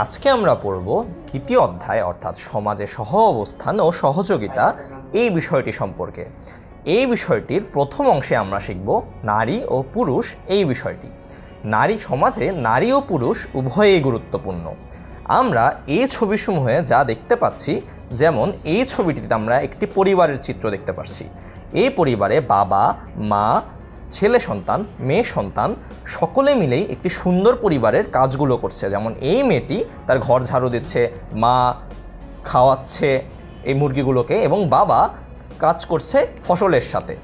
আজকে আমরা পড়ব দ্বিতীয় অধ্যায় অর্থাৎ সমাজে সহ অবস্থান ও সহযোগিতা এই বিষয়টি সম্পর্কে। এই বিষয়টির প্রথম অংশে আমরা শিখব নারী ও পুরুষ এই বিষয়টি। সমাজে নারী ও পুরুষ উভয়ই গুরুত্বপূর্ণ। আমরা এই ছবিসমূহে যা দেখতে পাচ্ছি, যেমন এই ছবিটিতে আমরা একটি পরিবারের চিত্র দেখতে পাচ্ছি। এই পরিবারে বাবা, মা, ছেলে সন্তান, মেয়ে সন্তান সকলে মিলেই একটি সুন্দর পরিবারের কাজগুলো করছে। যেমন এই মেয়েটি তার ঘর ঝাড়ু দিচ্ছে, মা খাওয়াচ্ছে এই মুরগিগুলোকে এবং বাবা কাজ করছে ফসলের সাথে।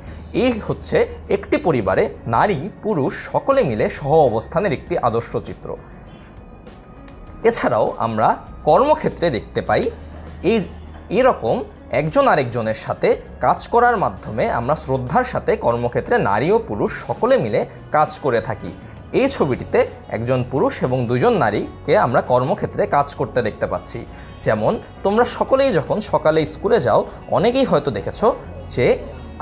এই হচ্ছে একটি পরিবারে নারী পুরুষ সকলে মিলে সহ অবস্থানের একটি আদর্শ চিত্র। এছাড়াও আমরা কর্মক্ষেত্রে দেখতে পাই এরকম একজন আরেকজনের সাথে কাজ করার মাধ্যমে আমরা শ্রদ্ধার সাথে কর্মক্ষেত্রে নারী ও পুরুষ সকলে মিলে কাজ করে থাকি। এই ছবিটিতে একজন পুরুষ এবং দুজন নারীকে আমরা কর্মক্ষেত্রে কাজ করতে দেখতে পাচ্ছি। যেমন তোমরা সকলেই যখন সকালে স্কুলে যাও, অনেকেই হয়তো দেখেছো যে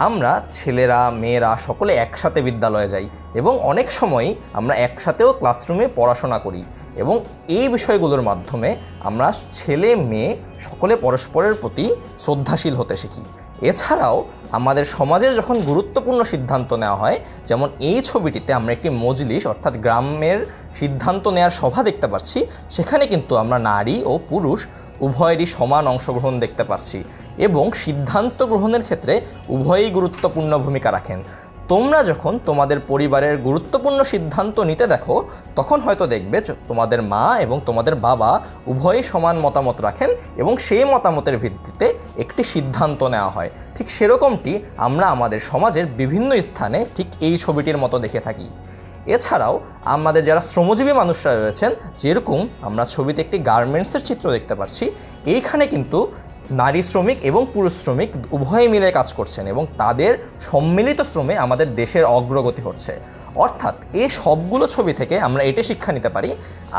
আমরা ছেলেরা মেয়েরা সকলে একসাথে বিদ্যালয়ে যাই এবং অনেক সময়ই আমরা একসাথেও ক্লাসরুমে পড়াশোনা করি এবং এই বিষয়গুলোর মাধ্যমে আমরা ছেলে মেয়ে সকলে পরস্পরের প্রতি শ্রদ্ধাশীল হতে শিখি। এছাড়াও আমাদের সমাজের যখন গুরুত্বপূর্ণ সিদ্ধান্ত নেওয়া হয়, যেমন এই ছবিটিতে আমরা একটি মজলিস অর্থাৎ গ্রামের সিদ্ধান্ত নেওয়ার সভা দেখতে পাচ্ছি, সেখানে কিন্তু আমরা নারী ও পুরুষ উভয়েরই সমান অংশগ্রহণ দেখতে পাচ্ছি এবং সিদ্ধান্ত গ্রহণের ক্ষেত্রে উভয়ই গুরুত্বপূর্ণ ভূমিকা রাখেন। তোমরা যখন তোমাদের পরিবারের গুরুত্বপূর্ণ সিদ্ধান্ত নিতে দেখো, তখন হয়তো দেখবে তোমাদের মা এবং তোমাদের বাবা উভয়ই সমান মতামত রাখেন এবং সেই মতামতের ভিত্তিতে একটি সিদ্ধান্ত নেওয়া হয়। ঠিক সেরকমটি আমরা আমাদের সমাজের বিভিন্ন স্থানে ঠিক এই ছবিটির মতো দেখে থাকি। এছাড়াও আমাদের যারা শ্রমজীবী মানুষরা রয়েছেন, যেরকম আমরা ছবিতে একটি গার্মেন্টসের চিত্র দেখতে পাচ্ছি, এইখানে কিন্তু নারী শ্রমিক এবং পুরুষ শ্রমিক উভয়ে মিলে কাজ করছেন এবং তাদের সম্মিলিত শ্রমে আমাদের দেশের অগ্রগতি হচ্ছে। অর্থাৎ এই সবগুলো ছবি থেকে আমরা এটা শিক্ষা নিতে পারি,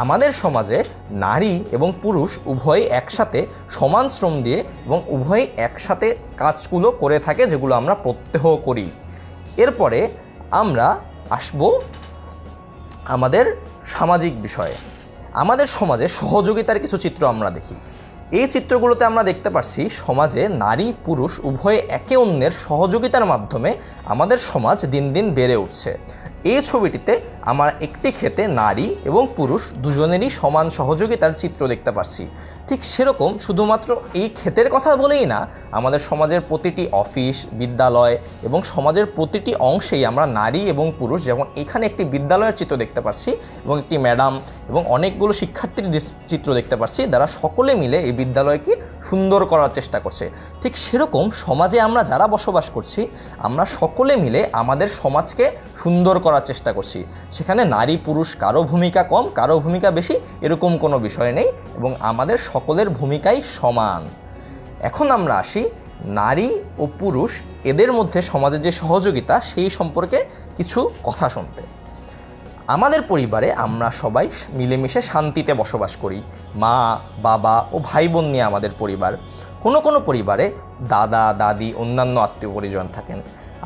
আমাদের সমাজে নারী এবং পুরুষ উভয়ই একসাথে সমান শ্রম দিয়ে এবং উভয়ই একসাথে কাজগুলো করে থাকে, যেগুলো আমরা প্রত্যহ করি। এরপরে আমরা আসব আমাদের সামাজিক বিষয়ে। আমাদের সমাজে সহযোগিতার কিছু চিত্র আমরা দেখি। এই চিত্রগুলোতে আমরা দেখতে পাচ্ছি সমাজে নারী পুরুষ উভয়ে একে অন্যের সহযোগিতার মাধ্যমে আমাদের সমাজ দিন দিন বেড়ে উঠছে। এই ছবিটিতে আমরা একটি ক্ষেতে নারী এবং পুরুষ দুজনেরই সমান সহযোগিতার চিত্র দেখতে পাচ্ছি। ঠিক সেরকম শুধুমাত্র এই ক্ষেতের কথা বলেই না, আমাদের সমাজের প্রতিটি অফিস, বিদ্যালয় এবং সমাজের প্রতিটি অংশেই আমরা নারী এবং পুরুষ, যেমন এখানে একটি বিদ্যালয়ের চিত্র দেখতে পাচ্ছি এবং একটি ম্যাডাম এবং অনেকগুলো শিক্ষার্থীর চিত্র দেখতে পাচ্ছি, যারা সকলে মিলে এই বিদ্যালয়কে সুন্দর করার চেষ্টা করছে। ঠিক সেরকম সমাজে আমরা যারা বসবাস করছি, আমরা সকলে মিলে আমাদের সমাজকে সুন্দর করার চেষ্টা করছি। সেখানে নারী পুরুষ কারো ভূমিকা কম কারো ভূমিকা বেশি এরকম কোনো বিষয় নেই এবং আমাদের সকলের ভূমিকাই সমান। এখন আমরা আসি নারী ও পুরুষ এদের মধ্যে সমাজের যে সহযোগিতা সেই সম্পর্কে কিছু কথা শুনতে। আমাদের পরিবারে আমরা সবাই মিলেমিশে শান্তিতে বসবাস করি। মা বাবা ও ভাই বোন নিয়ে আমাদের পরিবার। কোনো কোনো পরিবারে দাদা দাদি অন্যান্য আত্মীয় পরিজন থাকেন।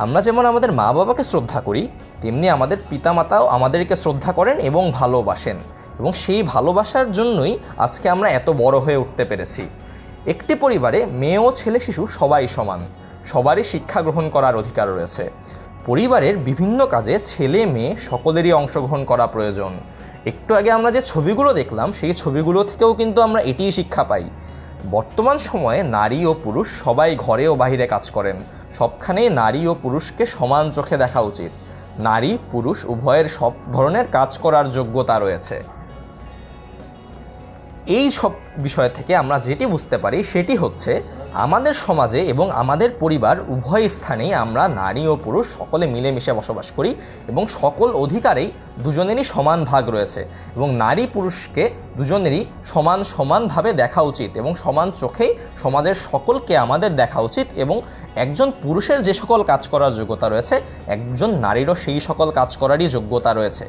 আমরা যেমন আমাদের মা বাবাকে শ্রদ্ধা করি, তেমনি আমাদের পিতামাতাও আমাদেরকে শ্রদ্ধা করেন এবং ভালোবাসেন এবং সেই ভালোবাসার জন্যই আজকে আমরা এত বড় হয়ে উঠতে পেরেছি। একটি পরিবারে মেয়ে ও ছেলে শিশু সবাই সমান, সবারই শিক্ষা গ্রহণ করার অধিকার রয়েছে। পরিবারের বিভিন্ন কাজে ছেলে মেয়ে সকলেরই অংশগ্রহণ করা প্রয়োজন। একটু আগে আমরা যে ছবিগুলো দেখলাম, সেই ছবিগুলো থেকেও কিন্তু আমরা এটিই শিক্ষা পাই। বর্তমান সময়ে নারী ও পুরুষ সবাই ঘরে ও বাহিরে কাজ করেন। সবখানেই নারী ও পুরুষকে সমান চোখে দেখা উচিত। নারী পুরুষ উভয়ের সব ধরনের কাজ করার যোগ্যতা রয়েছে। এই সব বিষয় থেকে আমরা যেটি বুঝতে পারি সেটি হচ্ছে, আমাদের সমাজে এবং আমাদের পরিবার উভয় স্থানেই আমরা নারী ও পুরুষ সকলে মিলেমিশে বসবাস করি এবং সকল অধিকারেই দুজনেরই সমান ভাগ রয়েছে এবং নারী পুরুষকে দুজনেরই সমানভাবে দেখা উচিত এবং সমান চোখেই সমাজের সকলকে আমাদের দেখা উচিত এবং একজন পুরুষের যে সকল কাজ করার যোগ্যতা রয়েছে, একজন নারীরও সেই সকল কাজ করারই যোগ্যতা রয়েছে।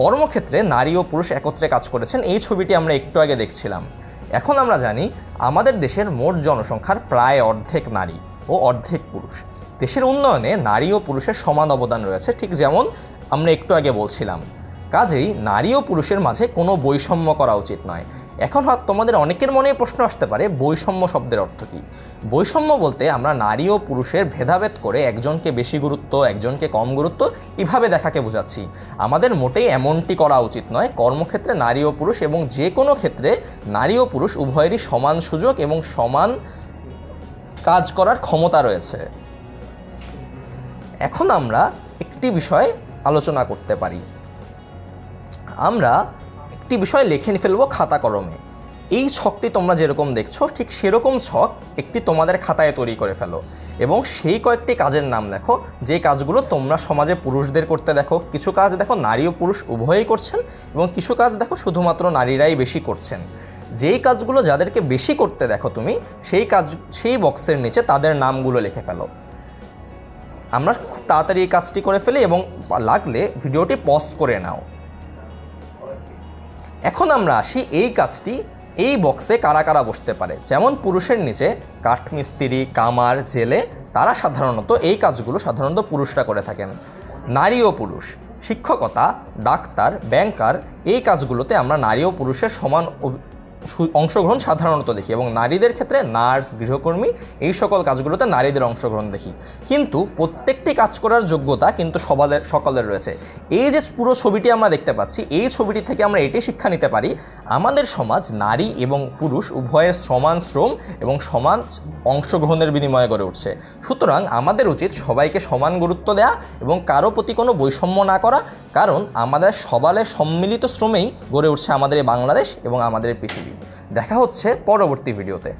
কর্মক্ষেত্রে নারী ও পুরুষ একত্রে কাজ করেছেন, এই ছবিটি আমরা একটু আগে দেখছিলাম। এখন আমরা জানি আমাদের দেশের মোট জনসংখ্যার প্রায় অর্ধেক নারী ও অর্ধেক পুরুষ। দেশের উন্নয়নে নারী ও পুরুষের সমান অবদান রয়েছে, ঠিক যেমন আমরা একটু আগে বলছিলাম। কাজেই নারী ও পুরুষের মাঝে কোনো বৈষম্য করা উচিত নয়। এখন তোমাদের অনেকের মনে প্রশ্ন আসতে পারে, বৈষম্য শব্দের অর্থ কী? বৈষম্য বলতে আমরা নারী ও পুরুষের ভেদাভেদ করে একজনকে বেশি গুরুত্ব, একজনকে কম গুরুত্ব এভাবে দেখাকে বোঝাচ্ছি। আমাদের মোটেই এমনটি করা উচিত নয়। কর্মক্ষেত্রে নারী ও পুরুষ এবং যে কোনো ক্ষেত্রে নারী ও পুরুষ উভয়েরই সমান সুযোগ এবং সমান কাজ করার ক্ষমতা রয়েছে। এখন আমরা একটি বিষয় আলোচনা করতে পারি। আমরা একটি বিষয় লিখে ফেলবো খাতা কলমে। এই ছকটি তোমরা যেরকম দেখছো ঠিক সেরকম ছক একটি তোমাদের খাতায় তৈরি করে ফেলো এবং সেই কয়েকটি কাজের নাম লেখো যে কাজগুলো তোমরা সমাজে পুরুষদের করতে দেখো। কিছু কাজ দেখো নারী ও পুরুষ উভয়ই করছেন এবং কিছু কাজ দেখো শুধুমাত্র নারীরাই বেশি করছেন। যেই কাজগুলো যাদেরকে বেশি করতে দেখো তুমি, সেই বক্সের নিচে তাদের নামগুলো লিখে ফেলো। আমরা খুব তাড়াতাড়ি এই কাজটি করে ফেলি এবং লাগলে ভিডিওটি পজ করে নাও। এখন আমরা আসি এই কাজটি এই বক্সে কারা কারা বসতে পারে। যেমন পুরুষের নিচে কাঠমিস্ত্রি, কামার, জেলে, তারা সাধারণত এই কাজগুলো সাধারণত পুরুষরা করে থাকেন। নারী ও পুরুষ শিক্ষকতা, ডাক্তার, ব্যাংকার, এই কাজগুলোতে আমরা নারী ও পুরুষের সমান অংশগ্রহণ সাধারণত দেখি এবং নারীদের ক্ষেত্রে নার্স, গৃহকর্মী এই সকল কাজগুলোতে নারীদের অংশগ্রহণ দেখি। কিন্তু প্রত্যেকটি কাজ করার যোগ্যতা কিন্তু সকলের রয়েছে। এই যে পুরো ছবিটি আমরা দেখতে পাচ্ছি, এই ছবিটি থেকে আমরা এটি শিক্ষা নিতে পারি, আমাদের সমাজ নারী এবং পুরুষ উভয়ের সমান শ্রম এবং সমান অংশগ্রহণের বিনিময়ে গড়ে উঠছে। সুতরাং আমাদের উচিত সবাইকে সমান গুরুত্ব দেওয়া এবং কারো প্রতি কোনো বৈষম্য না করা, কারণ আমাদের সবালের সম্মিলিত শ্রমেই গড়ে উঠছে আমাদের এই বাংলাদেশ এবং আমাদের পৃথিবী। দেখা হচ্ছে পরবর্তী ভিডিওতে।